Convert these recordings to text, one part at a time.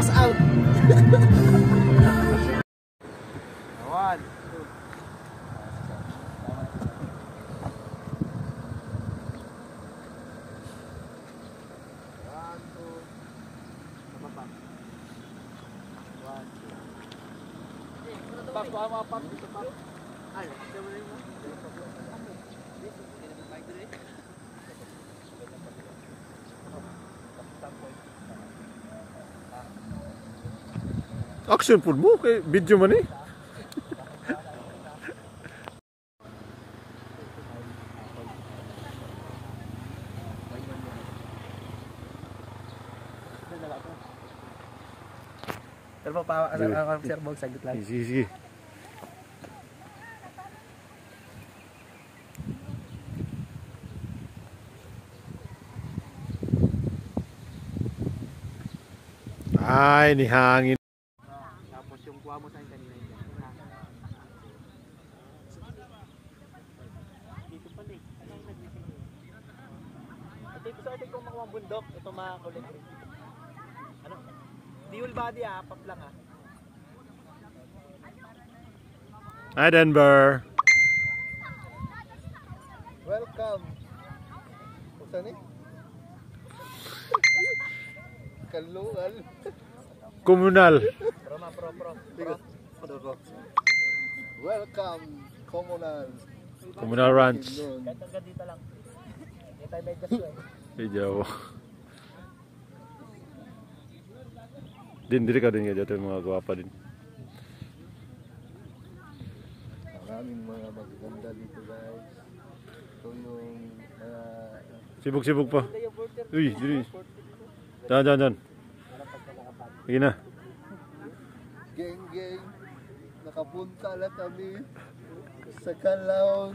pass out. One. Action pun mo kay video man eh. Pero pa ang Sir Bog saglit lang. Sige. Ay, ni hangin. Tapos yung kuha mo sa kanina yun. Dito pala eh. Ito gusto kong makuha ang bundok. Ito mga kulit. Ano? Dual body pap lang Hi Denver. Welcome. Saan eh? Kalungan. Komunal. Welcome, Komunal. Komunal Ranch. Kahit hanggang dito lang. Hindi tayo may gas eh. Medyo. Diri ka din nga dito mga gwapa din. Maraming mga magaganda dito guys. Ito yung Sibuk-sibuk pa. Uy, diri. Jangan. Sige na. Geng. Nakapunta na kami sa Kalaon.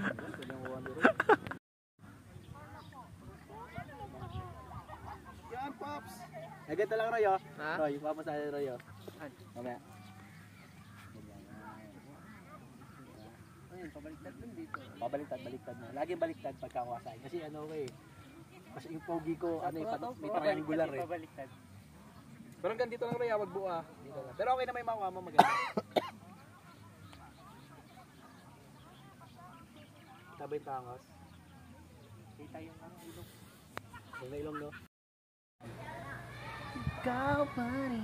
Yan, Pops! Agad lang, Roy, oh. Roy, papas tayo, Roy, oh. Mamaya. Ayun, pabaliktad lang dito. Baliktad na. Lagi baliktad pagkakawasay. Kasi ano ko eh. Kasi yung pogi ko, may triangular eh. Pero hanggang dito lang, Roy, wag buo dito lang. Pero okay na may makuha mo maganda. Tabay tangos. Kita yung ilong. Yung ilong, no? Ikaw pa rin.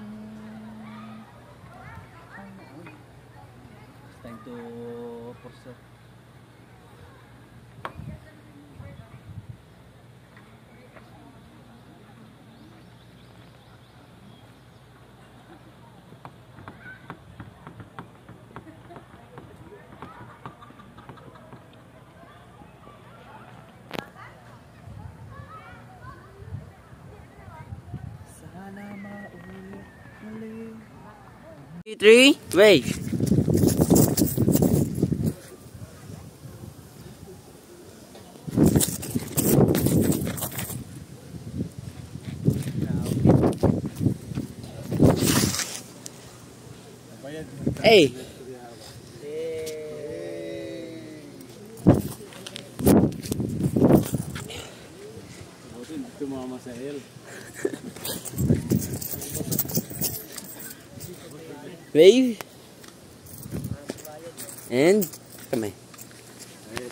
It's time to pursue. Sana maulit muli. 3, wait. Hey. Tumama sa hill. Wave. And come on.